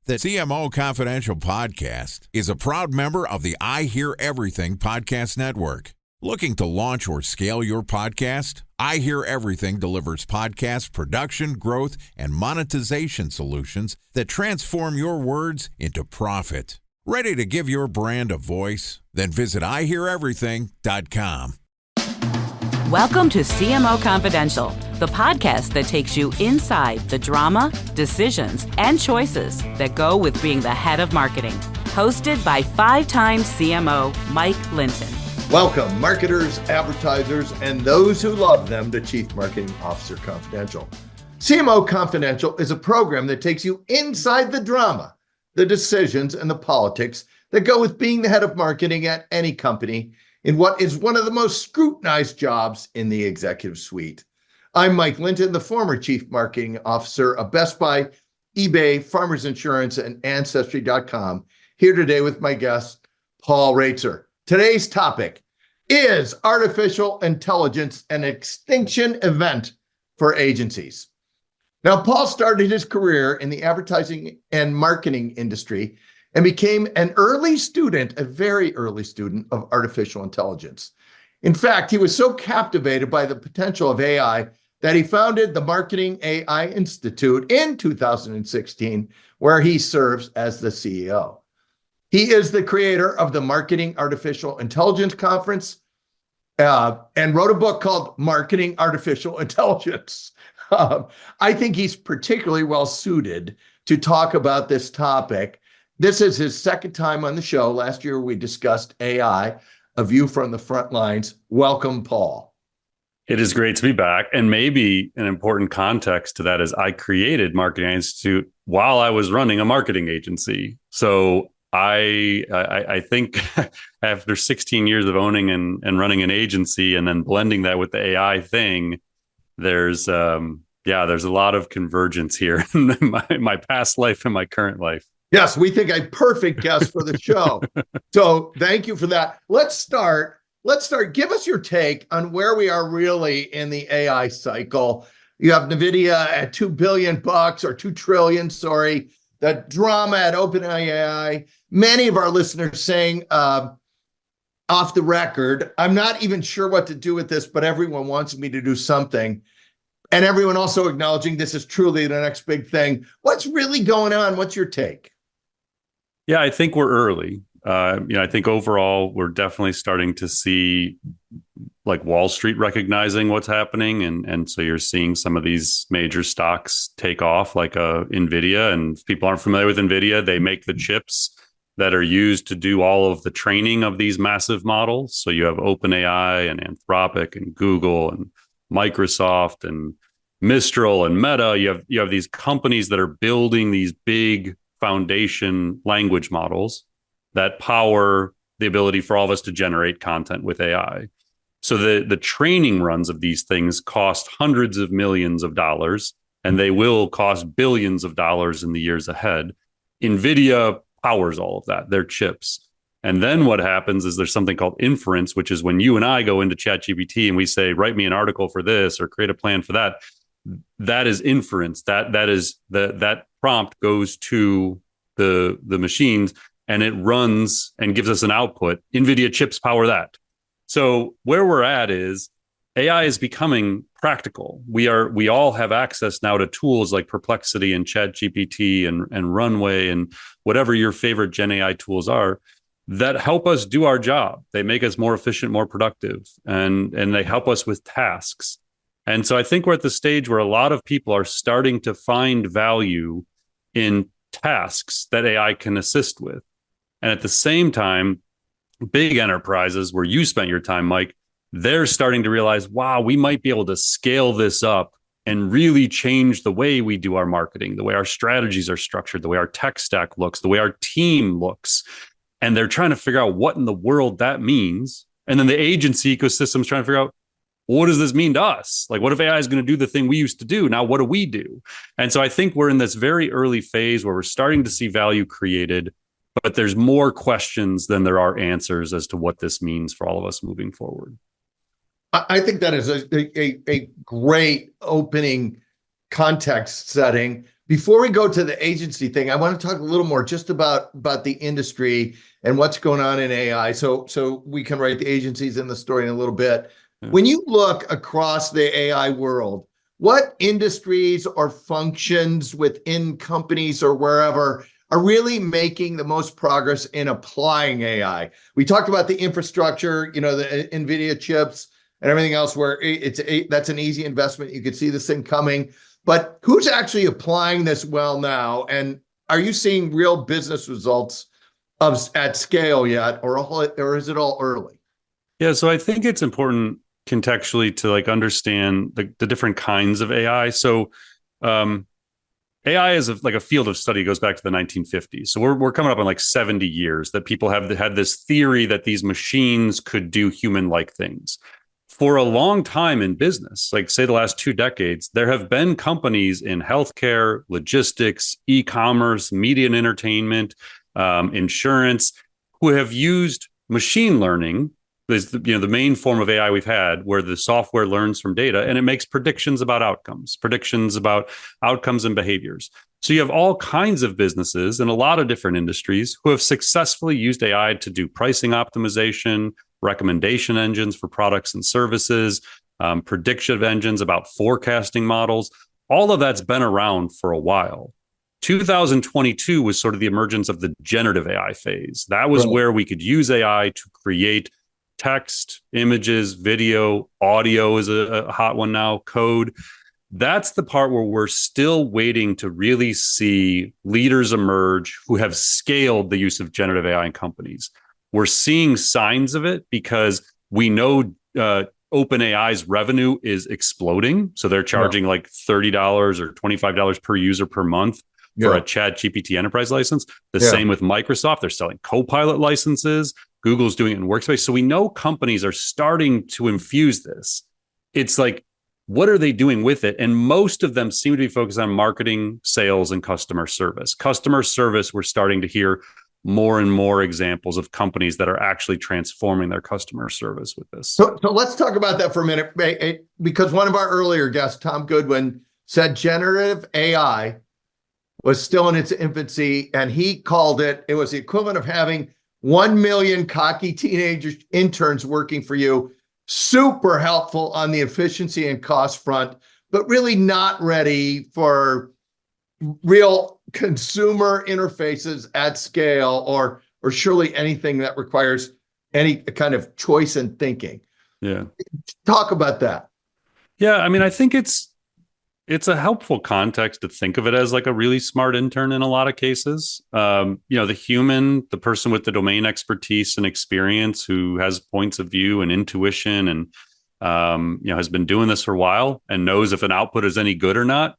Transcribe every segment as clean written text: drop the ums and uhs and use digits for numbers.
The CMO Confidential podcast is a proud member of the I Hear Everything podcast network. Looking to launch or scale your podcast? I Hear Everything delivers podcast production, growth, and monetization solutions that transform your words into profit. Ready to give your brand a voice? Then visit iheareverything.com. Welcome to CMO Confidential, the podcast that takes you inside the drama, decisions, and choices that go with being the head of marketing. Hosted by five-time CMO Mike Linton. Welcome, marketers, advertisers, and those who love them to Chief Marketing Officer Confidential. CMO Confidential is a program that takes you inside the drama, the decisions, and the politics that go with being the head of marketing at any company in what is one of the most scrutinized jobs in the executive suite. I'm Mike Linton, the former Chief Marketing Officer of Best Buy, eBay, Farmers Insurance, and Ancestry.com, here today with my guest, Paul Roetzer. Today's topic is artificial intelligence, an extinction event for agencies. Now, Paul started his career in the advertising and marketing industry and became an early student, a very early student of artificial intelligence. In fact, he was so captivated by the potential of AI that he founded the Marketing AI Institute in 2016, where he serves as the CEO. He is the creator of the Marketing Artificial Intelligence Conference and wrote a book called Marketing Artificial Intelligence. I think he's particularly well suited to talk about this topic. This is his second time on the show. Last year, we discussed AI, a view from the front lines. Welcome, Paul. It is great to be back. And maybe an important context to that is I created Marketing Institute while I was running a marketing agency. So I think after 16 years of owning and running an agency and then blending that with the AI thing, there's a lot of convergence here in my past life and my current life. Yes, we think a perfect guest for the show. So thank you for that. Let's start. Give us your take on where we are really in the AI cycle. You have NVIDIA at $2 billion or 2 trillion, sorry. The drama at OpenAI. Many of our listeners saying off the record, I'm not even sure what to do with this, but everyone wants me to do something. And everyone also acknowledging this is truly the next big thing. What's really going on? What's your take? Yeah, I think we're early. I think overall, we're definitely starting to see like Wall Street recognizing what's happening. And so you're seeing some of these major stocks take off like NVIDIA. And if people aren't familiar with NVIDIA, they make the chips that are used to do all of the training of these massive models. So you have OpenAI and Anthropic and Google and Microsoft and Mistral and Meta. You have these companies that are building these big foundation language models that power the ability for all of us to generate content with AI. So the training runs of these things cost hundreds of millions of dollars, and they will cost billions of dollars in the years ahead. NVIDIA powers all of that, their chips. And then what happens is there's something called inference, which is when you and I go into ChatGPT and we say, write me an article for this or create a plan for that. That is inference. That prompt goes to the machines and it runs and gives us an output. NVIDIA chips power that. So where we're at is AI is becoming practical. We all have access now to tools like Perplexity and ChatGPT and Runway and whatever your favorite Gen AI tools are that help us do our job. They make us more efficient, more productive, and they help us with tasks. And so I think we're at the stage where a lot of people are starting to find value in tasks that AI can assist with. And at the same time, big enterprises where you spent your time, Mike, they're starting to realize, wow, we might be able to scale this up and really change the way we do our marketing, the way our strategies are structured, the way our tech stack looks, the way our team looks. And they're trying to figure out what in the world that means. And then the agency ecosystem is trying to figure out, what does this mean to us? Like, what if AI is going to do the thing we used to do? Now, what do we do? And so I think we're in this very early phase where we're starting to see value created, but there's more questions than there are answers as to what this means for all of us moving forward. I think that is a great opening context setting Before we go to the agency thing, I want to talk a little more just about the industry and what's going on in AI. So we can write the agencies in the story in a little bit. Yeah. When you look across the AI world, what industries or functions within companies or wherever are really making the most progress in applying AI? We talked about the infrastructure, the NVIDIA chips and everything else, where that's an easy investment. You could see this thing coming. But who's actually applying this well now? And are you seeing real business results at scale yet, or is it all early? Yeah, so I think it's important contextually to like understand the different kinds of AI. So AI is like a field of study, goes back to the 1950s. So we're coming up on like 70 years that people have had this theory that these machines could do human-like things. For a long time in business, like say the last 2 decades, there have been companies in healthcare, logistics, e-commerce, media and entertainment, insurance, who have used machine learning, the main form of AI we've had, where the software learns from data and it makes predictions about outcomes and behaviors. So you have all kinds of businesses in a lot of different industries who have successfully used AI to do pricing optimization, recommendation engines for products and services, predictive engines about forecasting models. All of that's been around for a while. 2022 was sort of the emergence of the generative AI phase. That was where we could use AI to create text, images, video, audio is a hot one now, code. That's the part where we're still waiting to really see leaders emerge who have scaled the use of generative AI in companies. We're seeing signs of it because we know OpenAI's revenue is exploding. So they're charging like $30 or $25 per user per month for a ChatGPT enterprise license. The same with Microsoft. They're selling Copilot licenses. Google's doing it in Workspace. So we know companies are starting to infuse this. It's like, what are they doing with it? And most of them seem to be focused on marketing, sales, and customer service. Customer service, we're starting to hear more and more examples of companies that are actually transforming their customer service with this. So let's talk about that for a minute, because one of our earlier guests, Tom Goodwin, said generative AI was still in its infancy, and he called it was the equivalent of having 1 million cocky teenage interns working for you, super helpful on the efficiency and cost front, but really not ready for real consumer interfaces at scale, or surely anything that requires any kind of choice and thinking. Yeah. Talk about that. Yeah, I mean, I think it's a helpful context to think of it as like a really smart intern in a lot of cases. The person with the domain expertise and experience who has points of view and intuition and has been doing this for a while and knows if an output is any good or not.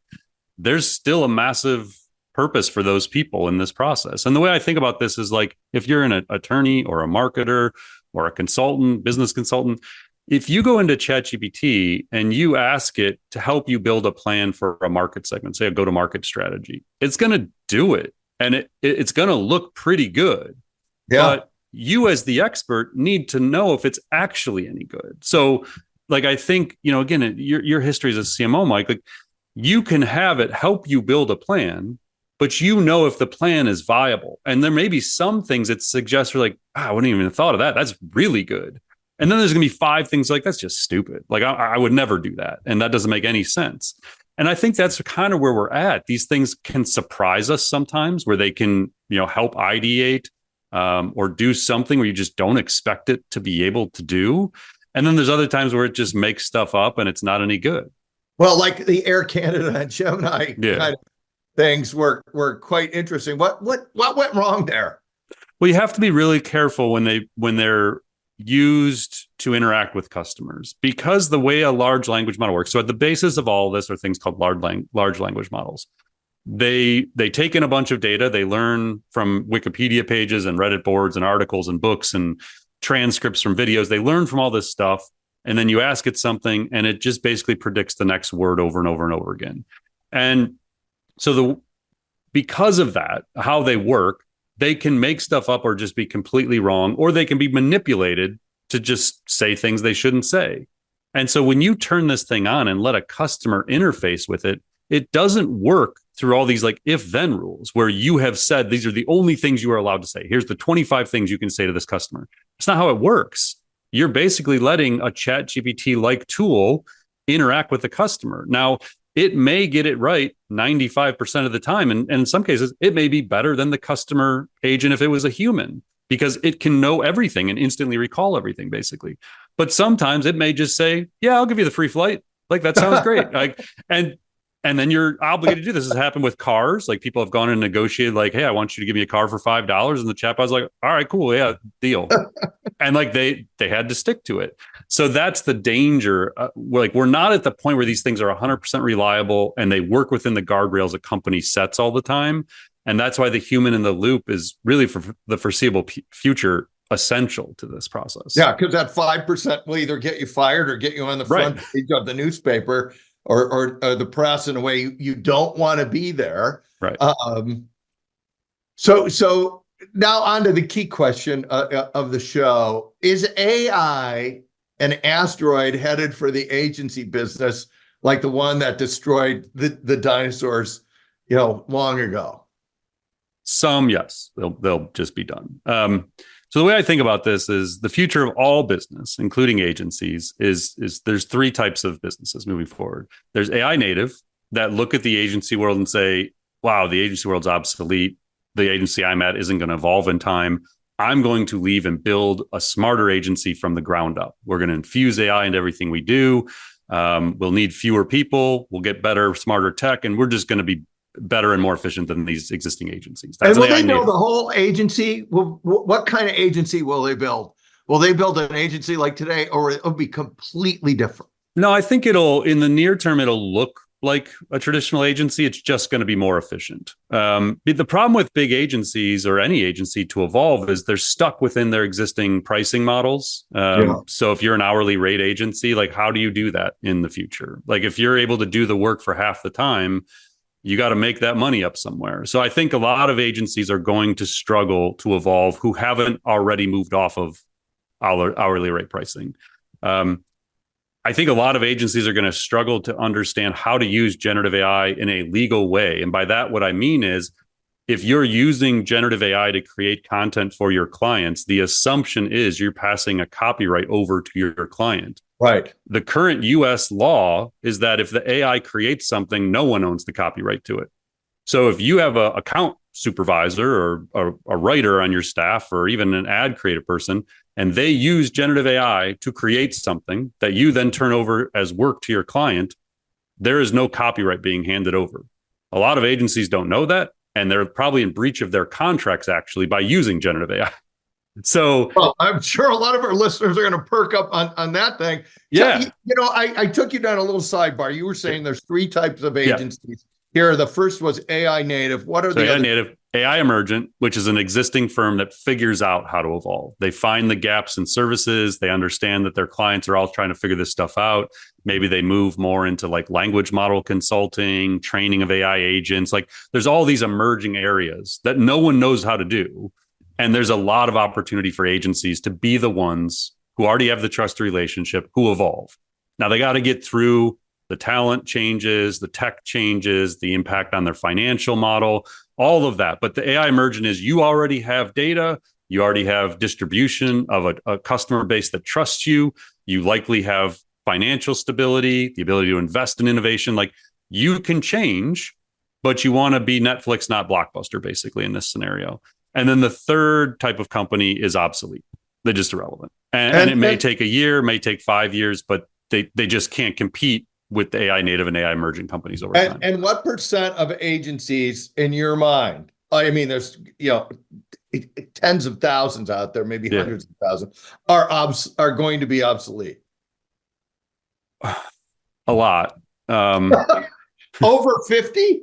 There's still a massive purpose for those people in this process. And the way I think about this is like, if you're an attorney or a marketer or a consultant, business consultant, if you go into ChatGPT and you ask it to help you build a plan for a market segment, say a go-to-market strategy, it's going to do it. And it's going to look pretty good. Yeah. But you as the expert need to know if it's actually any good. So like, I think, again, your history as a CMO, Mike, like you can have it help you build a plan, but if the plan is viable. And there may be some things it suggests for like, I wouldn't even have thought of that. That's really good. And then there's going to be 5 things like, that's just stupid. Like I would never do that. And that doesn't make any sense. And I think that's kind of where we're at. These things can surprise us sometimes, where they can, help ideate or do something where you just don't expect it to be able to do. And then there's other times where it just makes stuff up and it's not any good. Well, like the Air Canada and Gemini kind of things were quite interesting. What went wrong there? Well, you have to be really careful when they're used to interact with customers, because the way a large language model works. So at the basis of all of this are things called large language models. They take in a bunch of data. They learn from Wikipedia pages and Reddit boards and articles and books and transcripts from videos. They learn from all this stuff. And then you ask it something and it just basically predicts the next word over and over and over again. And so because of that, how they work, they can make stuff up or just be completely wrong, or they can be manipulated to just say things they shouldn't say. And so when you turn this thing on and let a customer interface with it, it doesn't work through all these like if-then rules where you have said these are the only things you are allowed to say. Here's the 25 things you can say to this customer. It's not how it works. You're basically letting a chat GPT-like tool interact with the customer. Now, it may get it right 95% of the time. And in some cases, it may be better than the customer agent if it was a human, because it can know everything and instantly recall everything, basically. But sometimes it may just say, yeah, I'll give you the free flight. Like, that sounds great. And then you're obligated to do this. This has happened with cars. Like, people have gone and negotiated, like, hey, I want you to give me a car for $5. And the chatbot was like, all right, cool. Yeah, deal. And like, they had to stick to it. So that's the danger. We're not at the point where these things are 100% reliable and they work within the guardrails a company sets all the time. And that's why the human in the loop is really, for the foreseeable future, essential to this process. Yeah, because that 5% will either get you fired or get you on the front page of the newspaper or the press in a way you don't want to be there. Right. So now on to the key question of the show. Is AI an asteroid headed for the agency business, like the one that destroyed the dinosaurs, long ago? Some, yes, they'll just be done. So the way I think about this is the future of all business, including agencies, is there's three types of businesses moving forward. There's AI native that look at the agency world and say, wow, the agency world's obsolete. The agency I'm at isn't going to evolve in time. I'm going to leave and build a smarter agency from the ground up. We're going to infuse AI into everything we do. We'll need fewer people. We'll get better, smarter tech, and we're just going to be better and more efficient than these existing agencies. And will they build the whole agency? What kind of agency will they build? Will they build an agency like today, or it'll be completely different? No, I think in the near term, it'll look like a traditional agency. It's just going to be more efficient. The problem with big agencies or any agency to evolve is they're stuck within their existing pricing models. So if you're an hourly rate agency, like, how do you do that in the future? Like, if you're able to do the work for half the time, you got to make that money up somewhere. So I think a lot of agencies are going to struggle to evolve who haven't already moved off of hourly rate pricing. I think a lot of agencies are going to struggle to understand how to use generative AI in a legal way. And by that, what I mean is, if you're using generative AI to create content for your clients, the assumption is you're passing a copyright over to your client. Right. The current US law is that if the AI creates something, no one owns the copyright to it. So if you have an account supervisor or a writer on your staff, or even an ad creative person, and they use generative AI to create something that you then turn over as work to your client, there is no copyright being handed over. A lot of agencies don't know that, and they're probably in breach of their contracts actually by using generative AI. So I'm sure a lot of our listeners are going to perk up on that thing. Yeah. So, I took you down a little sidebar. You were saying there's three types of agencies. Here, the first was AI native. What are the AI native? AI Emergent, which is an existing firm that figures out how to evolve. They find the gaps in services. They understand that their clients are all trying to figure this stuff out. Maybe they move more into like language model consulting, training of AI agents. Like, there's all these emerging areas that no one knows how to do. And there's a lot of opportunity for agencies to be the ones who already have the trust relationship, who evolve. Now, they got to get through the talent changes, the tech changes, the impact on their financial model, all of that. But the AI Emergent is, you already have data, you already have distribution of a customer base that trusts you, you likely have financial stability, the ability to invest in innovation. Like, you can change, but you want to be Netflix, not Blockbuster, basically, in this scenario. And then the third type of company is obsolete. They're just irrelevant. And it may take a year, may take 5 years, but they just can't compete with the AI native and AI emerging companies over time. And what percent of agencies in your mind, I mean, there's, tens of thousands out there, maybe hundreds of thousands, are going to be obsolete? A lot. Over 50?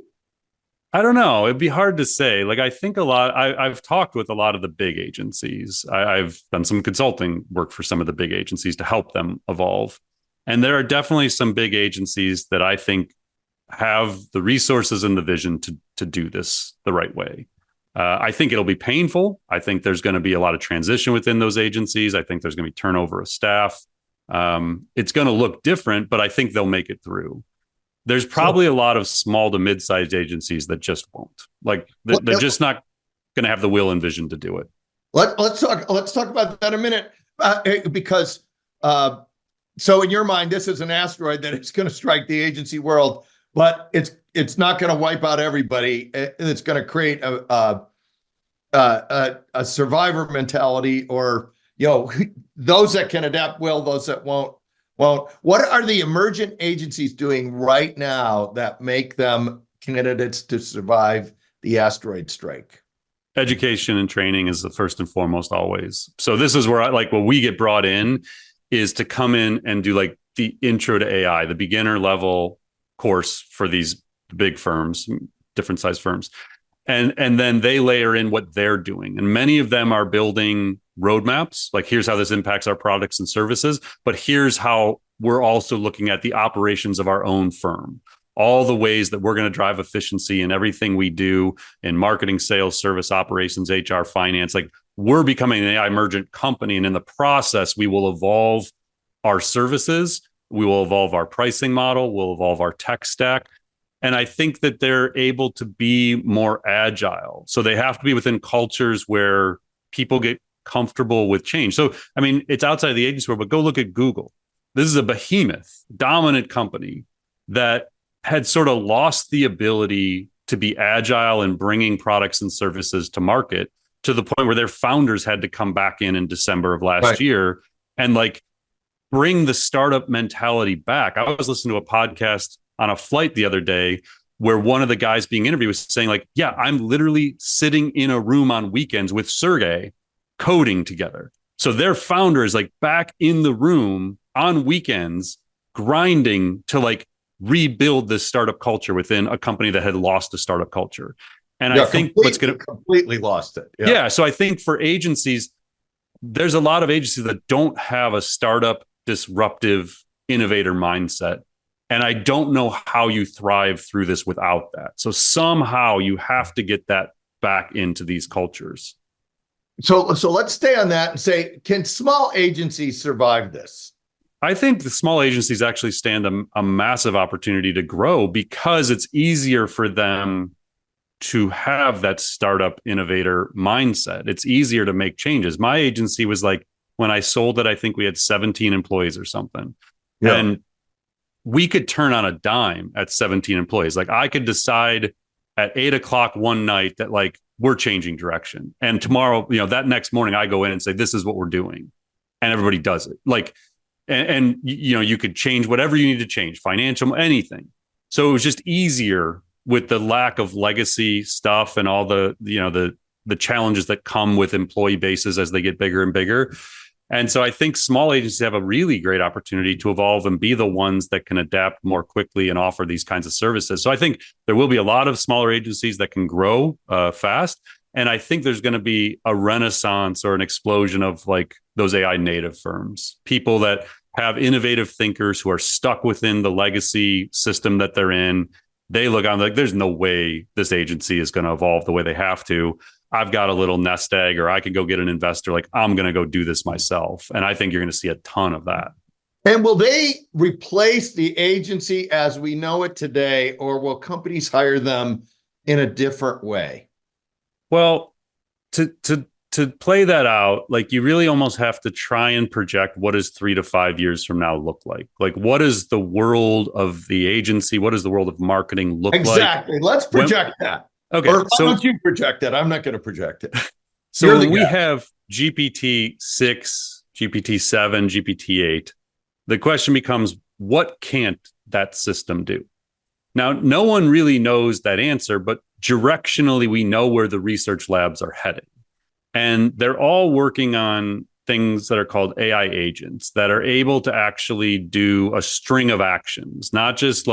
I don't know. It'd be hard to say. Like, I think I've talked with a lot of the big agencies. I've done some consulting work for some of the big agencies to help them evolve. And there are definitely some big agencies that I think have the resources and the vision to do this the right way. I think it'll be painful. I think there's going to be a lot of transition within those agencies. I think there's going to be turnover of staff. It's going to look different, but I think they'll make it through. There's probably a lot of small to mid-sized agencies that just won't. Like they're just not going to have the will and vision to do it. Let's talk about that a minute, because so in your mind, this is an asteroid that is going to strike the agency world, but it's not going to wipe out everybody. It's going to create a survivor mentality, or those that can adapt will, those that won't. What are the emergent agencies doing right now that make them candidates to survive the asteroid strike? Education and training is the first and foremost always. So this is where what we get brought in is to come in and do like the intro to AI, the beginner level course for these big firms, different size firms. And then they layer in what they're doing. And many of them are building roadmaps. Like, here's how this impacts our products and services, but here's how we're also looking at the operations of our own firm. All the ways that we're going to drive efficiency in everything we do in marketing, sales, service, operations, HR, finance. Like, we're becoming an AI emergent company. And in the process, we will evolve our services. We will evolve our pricing model. We'll evolve our tech stack. And I think that they're able to be more agile. So they have to be within cultures where people get comfortable with change. So, I mean, it's outside of the agency world, but go look at Google. This is a behemoth, dominant company that had sort of lost the ability to be agile in bringing products and services to market, to the point where their founders had to come back in December of last year and bring the startup mentality back. I was listening to a podcast on a flight the other day where one of the guys being interviewed was saying yeah, I'm literally sitting in a room on weekends with Sergey coding together. So their founder is back in the room on weekends, grinding to rebuild this startup culture within a company that had lost a startup culture. And I think what's going to completely lost it. Yeah. So I think for agencies, there's a lot of agencies that don't have a startup disruptive innovator mindset. And I don't know how you thrive through this without that. So somehow you have to get that back into these cultures. So let's stay on that and say, can small agencies survive this? I think the small agencies actually stand a massive opportunity to grow, because it's easier for them to have that startup innovator mindset. It's easier to make changes. My agency was when I sold it, I think we had 17 employees or something. Yeah. And we could turn on a dime at 17 employees. I could decide at 8:00 one night that we're changing direction. And tomorrow, that next morning I go in and say, this is what we're doing. And everybody does it. And you could change whatever you need to change, financial, anything. So it was just easier with the lack of legacy stuff and all the challenges that come with employee bases as they get bigger and bigger. And so I think small agencies have a really great opportunity to evolve and be the ones that can adapt more quickly and offer these kinds of services. So I think there will be a lot of smaller agencies that can grow fast. And I think there's going to be a renaissance or an explosion of those AI native firms, people that have innovative thinkers who are stuck within the legacy system that they're in. They look on there's no way this agency is going to evolve the way they have to. I've got a little nest egg, or I could go get an investor. I'm going to go do this myself. And I think you're going to see a ton of that. And will they replace the agency as we know it today, or will companies hire them in a different way? Well, to play that out, you really almost have to try and project what does 3 to 5 years from now look like? What is the world of the agency? What does the world of marketing look like? Exactly. Let's project that. Okay. Or why don't you project that? I'm not going to project it. So when we have GPT-6, GPT-7, GPT-8, the question becomes, what can't that system do? Now, no one really knows that answer, but directionally, we know where the research labs are headed. And they're all working on things that are called AI agents that are able to actually do a string of actions, not just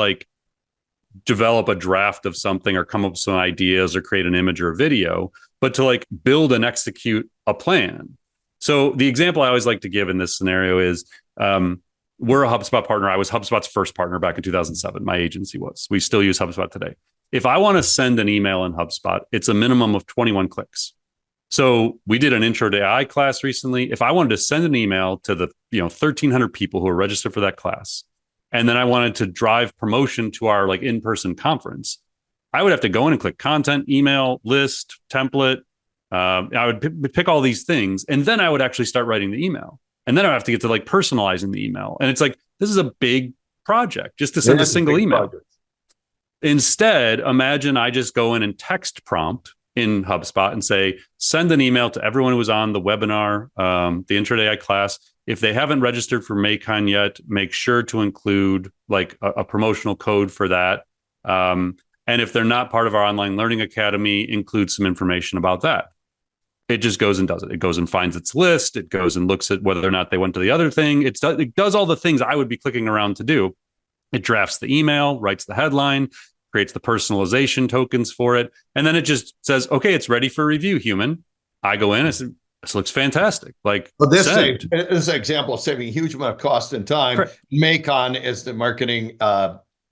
develop a draft of something or come up with some ideas or create an image or a video, but to build and execute a plan. So the example I always like to give in this scenario is we're a HubSpot partner. I was HubSpot's first partner back in 2007. My agency was. We still use HubSpot today. If I want to send an email in HubSpot, it's a minimum of 21 clicks. So we did an intro to AI class recently. If I wanted to send an email to the 1,300 people who are registered for that class, and then I wanted to drive promotion to our like in-person conference, I would have to go in and click content, email, list, template. I would pick all these things, and then I would actually start writing the email. And then I have to get to like personalizing the email. And it's like, this is a big project just to send a single email. Project. Instead, imagine I just go in and text prompt in HubSpot and say, send an email to everyone who was on the webinar, the Intro to AI class. If they haven't registered for Maycon yet, make sure to include like a promotional code for that. And if they're not part of our online learning academy, include some information about that. It just goes and does it. It goes and finds its list. It goes and looks at whether or not they went to the other thing. It does all the things I would be clicking around to do. It drafts the email, writes the headline, creates the personalization tokens for it. And then it just says, okay, it's ready for review, human. I go in and say, this looks fantastic. Like, well, this is an example of saving a huge amount of cost and time. Correct. Maycon is the marketing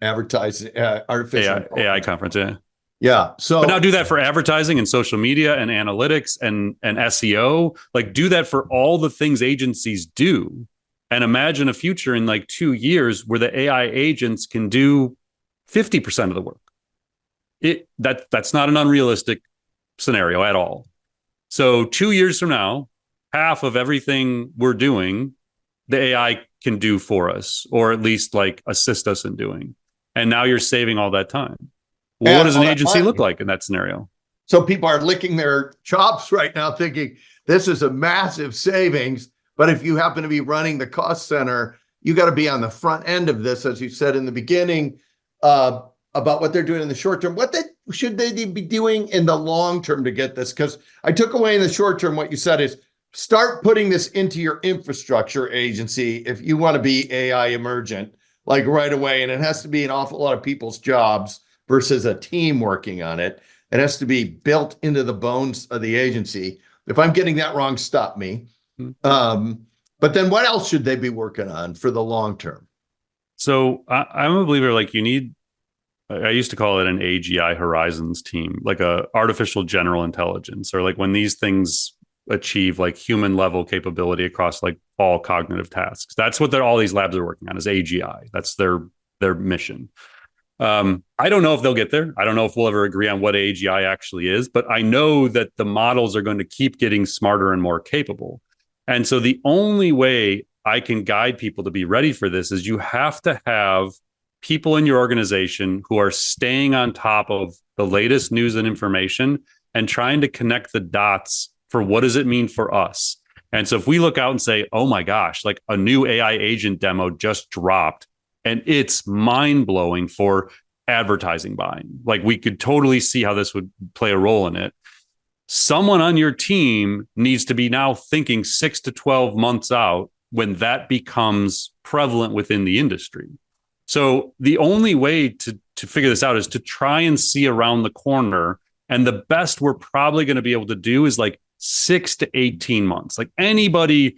advertising artificial AI conference. Yeah. Yeah. So, but now do that for advertising and social media and analytics and SEO. Like, do that for all the things agencies do. And imagine a future in like 2 years where the AI agents can do 50% of the work. That's not an unrealistic scenario at all. So 2 years from now, half of everything we're doing, the AI can do for us, or at least like assist us in doing. And now you're saving all that time. Well, what does an agency look like in that scenario? So people are licking their chops right now thinking this is a massive savings. But if you happen to be running the cost center, you got to be on the front end of this, as you said in the beginning, about what they're doing in the short term. What should they be doing in the long term to get this? Because I took away in the short term what you said is start putting this into your infrastructure agency if you want to be AI emergent, like right away. And it has to be an awful lot of people's jobs versus a team working on it. It has to be built into the bones of the agency. If I'm getting that wrong, stop me. But then what else should they be working on for the long term? So I'm a believer, like I used to call it an AGI horizons team, like a artificial general intelligence, or like when these things achieve like human level capability across like all cognitive tasks. That's what all these labs are working on, is AGI. That's their mission. I don't know if they'll get there. I don't know if we'll ever agree on what AGI actually is, but I know that the models are going to keep getting smarter and more capable. And so the only way I can guide people to be ready for this is you have to have people in your organization who are staying on top of the latest news and information and trying to connect the dots for what does it mean for us. And so if we look out and say, oh my gosh, like a new AI agent demo just dropped and it's mind blowing for advertising buying, like we could totally see how this would play a role in it. Someone on your team needs to be now thinking 6 to 12 months out when that becomes prevalent within the industry. So the only way to figure this out is to try and see around the corner. And the best we're probably going to be able to do is like 6 to 18 months. Like anybody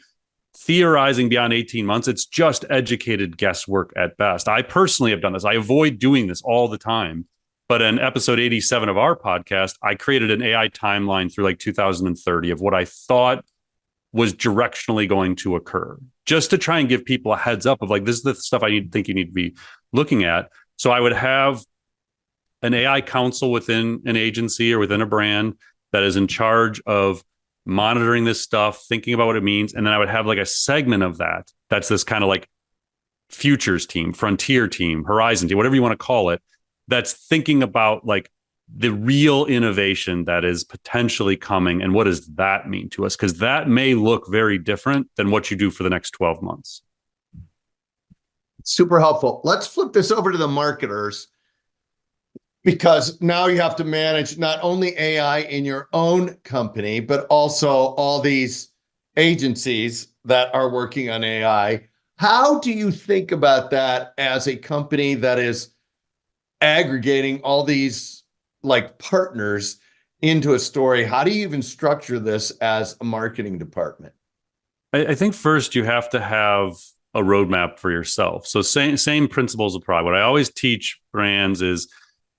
theorizing beyond 18 months, it's just educated guesswork at best. I personally have done this. I avoid doing this all the time. But in episode 87 of our podcast, I created an AI timeline through like 2030 of what I thought was directionally going to occur, just to try and give people a heads up of like, this is the stuff I think you need to be looking at. So I would have an AI council within an agency or within a brand that is in charge of monitoring this stuff, thinking about what it means. And then I would have like a segment of that's this kind of like futures team, frontier team, horizon team, whatever you want to call it, that's thinking about like the real innovation that is potentially coming and what does that mean to us? Because that may look very different than what you do for the next 12 months. Super helpful. Let's flip this over to the marketers, because now you have to manage not only AI in your own company, but also all these agencies that are working on AI. How do you think about that as a company that is aggregating all these like partners into a story? How do you even structure this as a marketing department? I think first you have to have a roadmap for yourself. So same principles apply. What I always teach brands is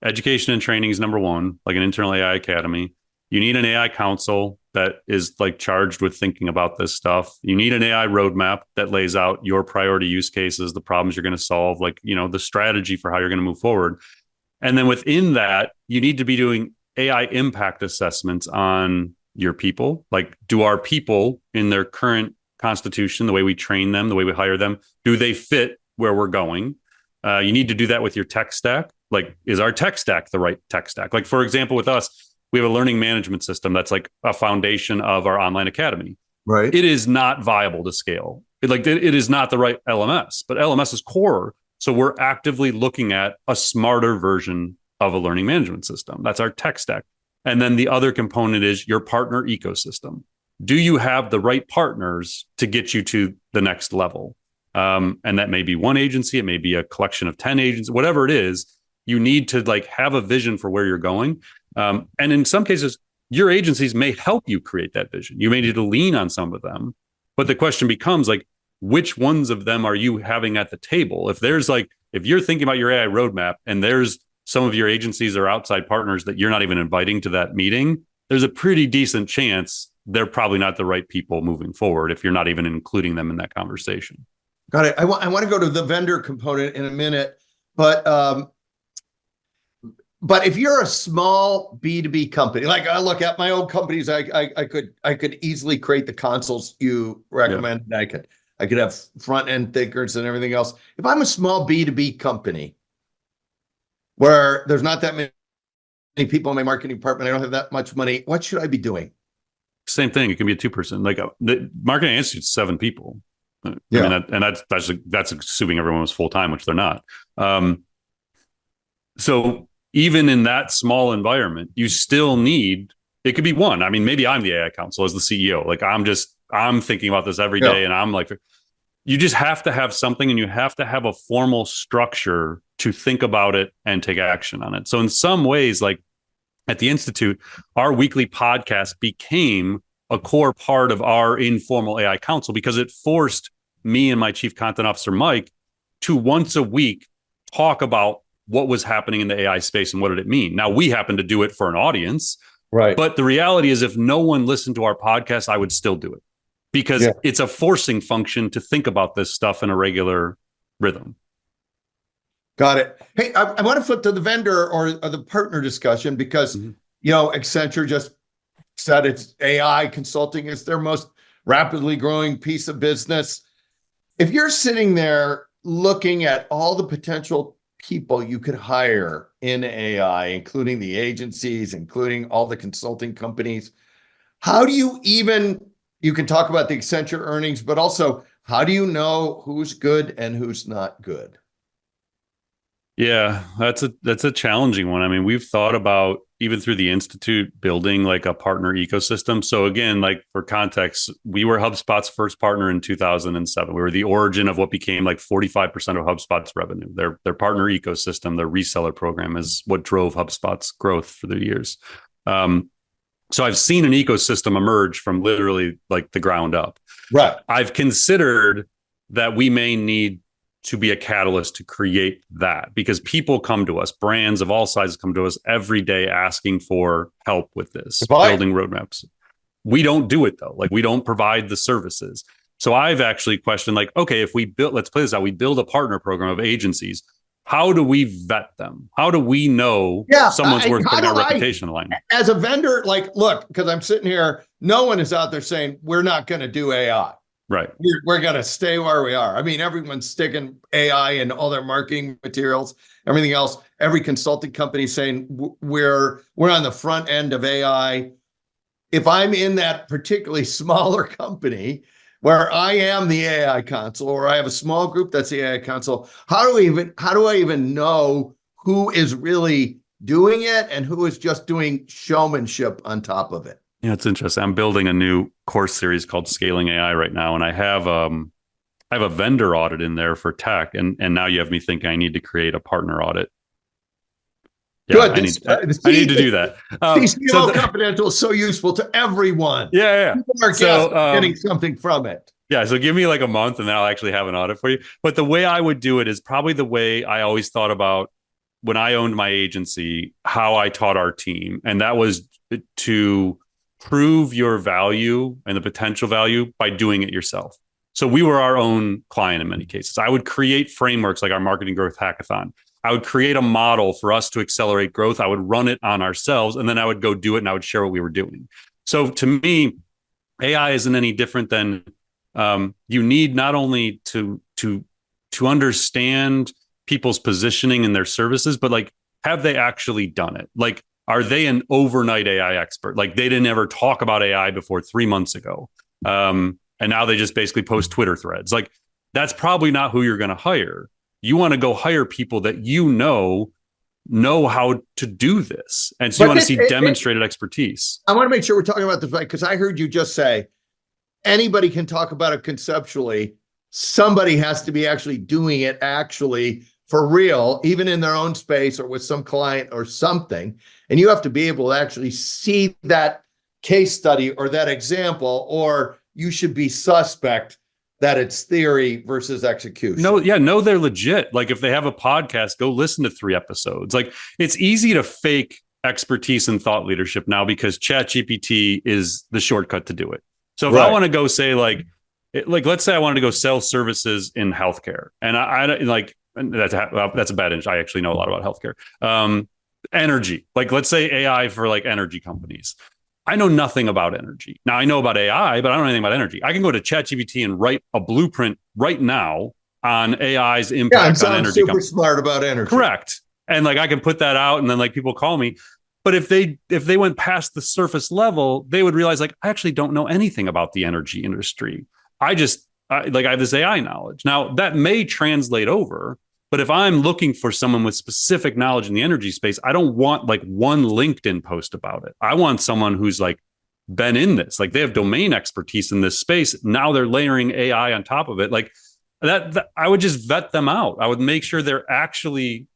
education and training is number one, like an internal AI academy. You need an AI council that is like charged with thinking about this stuff. You need an AI roadmap that lays out your priority use cases, the problems you're going to solve, like, the strategy for how you're going to move forward. And then within that, you need to be doing AI impact assessments on your people. Like, do our people in their current constitution, the way we train them, the way we hire them, do they fit where we're going? You need to do that with your tech stack. Like, is our tech stack the right tech stack? Like, for example, with us, we have a learning management system that's like a foundation of our online academy. Right. It is not viable to scale. It is not the right LMS, but LMS is core. So we're actively looking at a smarter version of a learning management system. That's our tech stack. And then the other component is your partner ecosystem. Do you have the right partners to get you to the next level? And that may be one agency, it may be a collection of 10 agents, whatever it is. You need to like have a vision for where you're going. And in some cases, your agencies may help you create that vision. You may need to lean on some of them. But the question becomes like, which ones of them are you having at the table? If you're thinking about your AI roadmap and there's some of your agencies or outside partners that you're not even inviting to that meeting, there's a pretty decent chance they're probably not the right people moving forward if you're not even including them in that conversation. Got it. I want to go to the vendor component in a minute, but if you're a small B2B company, like I look at my own companies, I could easily create the consoles you recommend. Yeah. I could have front end thinkers and everything else. If I'm a small B2B company where there's not that many people in my marketing department, I don't have that much money, what should I be doing? Same thing. It can be a 2-person. Like the marketing institute's 7 people. Yeah. I mean, that's assuming everyone was full time, which they're not. So even in that small environment, you still need. It could be one. I mean, maybe I'm the AI counsel as the CEO. Like I'm thinking about this every day, and I'm like, you just have to have something, and you have to have a formal structure to think about it and take action on it. So in some ways, like at the Institute, our weekly podcast became a core part of our informal AI council because it forced me and my chief content officer, Mike, to once a week talk about what was happening in the AI space and what did it mean. Now, we happen to do it for an audience, right? But the reality is if no one listened to our podcast, I would still do it because it's a forcing function to think about this stuff in a regular rhythm. Got it. Hey, I want to flip to the vendor or the partner discussion because, Accenture just said it's AI consulting is their most rapidly growing piece of business. If you're sitting there looking at all the potential people you could hire in AI, including the agencies, including all the consulting companies, how do you can talk about the Accenture earnings, but also how do you know who's good and who's not good? Yeah, that's a challenging one. I mean, we've thought about even through the Institute building like a partner ecosystem. So again, like for context, we were HubSpot's first partner in 2007. We were the origin of what became like 45% of HubSpot's revenue. Their partner ecosystem, their reseller program is what drove HubSpot's growth for the years. So I've seen an ecosystem emerge from literally like the ground up. Right. I've considered that we may need to be a catalyst to create that because people come to us, brands of all sizes come to us every day asking for help with this, building roadmaps. We don't do it though. Like we don't provide the services. So I've actually questioned like, okay, if let's play this out. We build a partner program of agencies. How do we vet them? How do we know someone's worth putting our reputation in line? As a vendor, like, look, because I'm sitting here, no one is out there saying we're not going to do AI. Right. We're going to stay where we are. I mean, everyone's sticking AI in all their marketing materials, everything else. Every consulting company saying we're on the front end of AI. If I'm in that particularly smaller company where I am the AI counsel, or I have a small group that's the AI counsel, how do I even know who is really doing it and who is just doing showmanship on top of it? Yeah, it's interesting. I'm building a new course series called Scaling AI right now, and I have a vendor audit in there for tech, and now you have me thinking I need to create a partner audit. Yeah, good. I need to do that. CMO Confidential is so useful to everyone. Yeah. People are getting something from it. Yeah, so give me like a month, and then I'll actually have an audit for you. But the way I would do it is probably the way I always thought about when I owned my agency, how I taught our team, and that was to prove your value and the potential value by doing it yourself. So we were our own client in many cases. I would create frameworks like our marketing growth hackathon. I would create a model for us to accelerate growth. I would run it on ourselves, and then I would go do it, and I would share what we were doing. So to me, AI isn't any different than you need not only to understand people's positioning in their services, but like, have they actually done it? Like, are they an overnight AI expert? Like, they didn't ever talk about AI before 3 months ago. And now they just basically post Twitter threads. Like, that's probably not who you're going to hire. You want to go hire people that know how to do this. And so you want to see demonstrated expertise. I want to make sure we're talking about this right, because I heard you just say anybody can talk about it conceptually. Somebody has to be actually doing it actually for real, even in their own space or with some client or something. And you have to be able to actually see that case study or that example, or you should be suspect that it's theory versus execution. No, they're legit. Like, if they have a podcast, go listen to 3 episodes. Like, it's easy to fake expertise and thought leadership now because ChatGPT is the shortcut to do it. So if I want to go say let's say I wanted to go sell services in healthcare, and I like, that's a bad image. I actually know a lot about healthcare. Energy, like, let's say AI for like energy companies. I know nothing about energy. Now, I know about AI, but I don't know anything about energy. I can go to ChatGPT and write a blueprint right now on AI's impact on energy. Super smart about energy. Correct. And like, I can put that out, and then like people call me. But if they went past the surface level, they would realize, like, I actually don't know anything about the energy industry. I have this AI knowledge. Now, that may translate over, but if I'm looking for someone with specific knowledge in the energy space, I don't want like one LinkedIn post about it. I want someone who's like been in this, like they have domain expertise in this space. Now they're layering AI on top of it. Like that I would just vet them out. I would make sure they're actually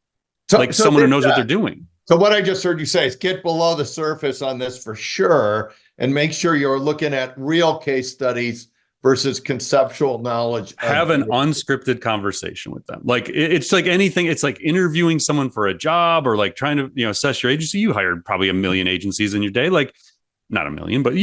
someone who knows what they're doing. So what I just heard you say is get below the surface on this for sure, and make sure you're looking at real case studies versus conceptual knowledge. Have an unscripted conversation with them. Like, it's like anything. It's like interviewing someone for a job, or like trying to, assess your agency. You hired probably 1 million agencies in your day. Like, not 1 million, but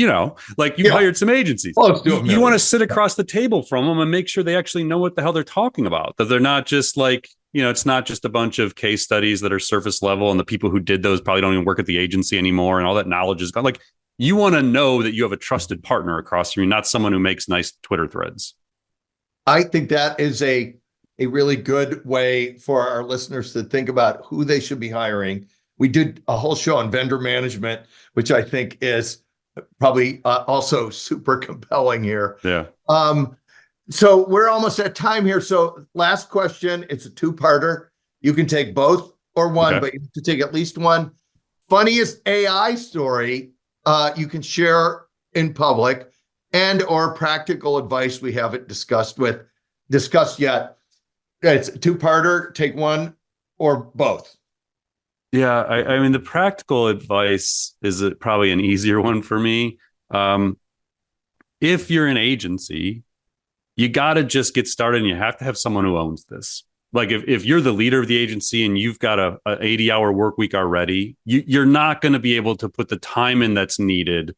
like you hired some agencies. You want to sit across the table from them and make sure they actually know what the hell they're talking about. That they're not just like, it's not just a bunch of case studies that are surface level, and the people who did those probably don't even work at the agency anymore, and all that knowledge is gone. Like, you want to know that you have a trusted partner across from you, not someone who makes nice Twitter threads. I think that is a really good way for our listeners to think about who they should be hiring. We did a whole show on vendor management, which I think is probably also super compelling here. Yeah. So we're almost at time here. So last question, it's a 2-parter. You can take both or one, but you have to take at least one. Funniest AI story you can share in public, and or practical advice we haven't discussed yet. It's a 2-parter, take one or both. Yeah, I mean, the practical advice is probably an easier one for me. If you're an agency, you got to just get started, and you have to have someone who owns this. Like, if you're the leader of the agency and you've got a 80-hour work week already, you're not going to be able to put the time in that's needed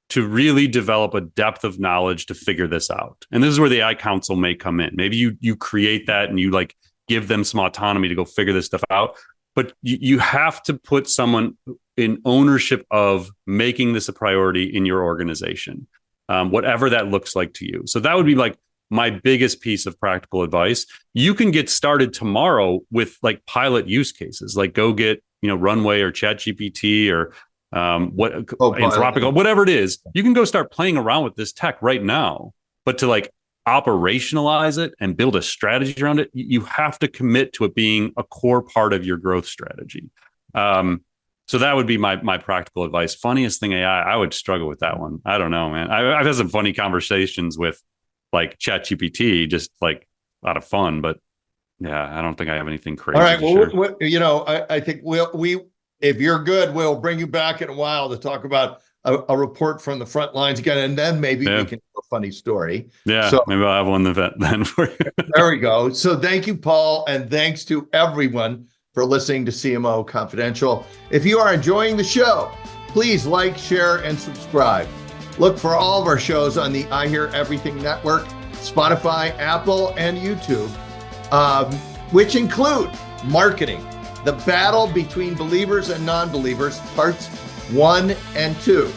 to really develop a depth of knowledge to figure this out. And this is where the AI Council may come in. Maybe you create that and you like give them some autonomy to go figure this stuff out. But you have to put someone in ownership of making this a priority in your organization, whatever that looks like to you. So that would be like my biggest piece of practical advice. You can get started tomorrow with like pilot use cases, like go get, Runway or ChatGPT or Anthropic, whatever it is. You can go start playing around with this tech right now, but to like operationalize it and build a strategy around it, you have to commit to it being a core part of your growth strategy. So that would be my practical advice. Funniest thing AI, I would struggle with that one. I don't know, man. I've had some funny conversations with like ChatGPT, just like out of fun, but yeah, I don't think I have anything crazy. All right. Well, I think we if you're good, we'll bring you back in a while to talk about a report from the front lines again, and then maybe we can do a funny story. Yeah, so maybe I'll have one then for you. There we go. So thank you, Paul, and thanks to everyone for listening to CMO Confidential. If you are enjoying the show, please like, share, and subscribe. Look for all of our shows on the I Hear Everything Network, Spotify, Apple, and YouTube, which include Marketing, the Battle Between Believers and Non-Believers, parts 1 and 2.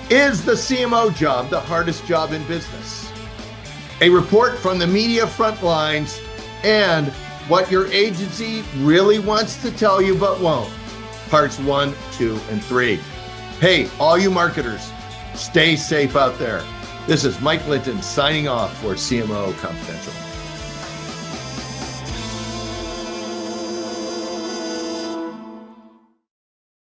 Is the CMO job the hardest job in business? A report from the media front lines, and what your agency really wants to tell you but won't, parts 1, 2, and 3. Hey, all you marketers, stay safe out there. This is Mike Linton signing off for CMO Confidential.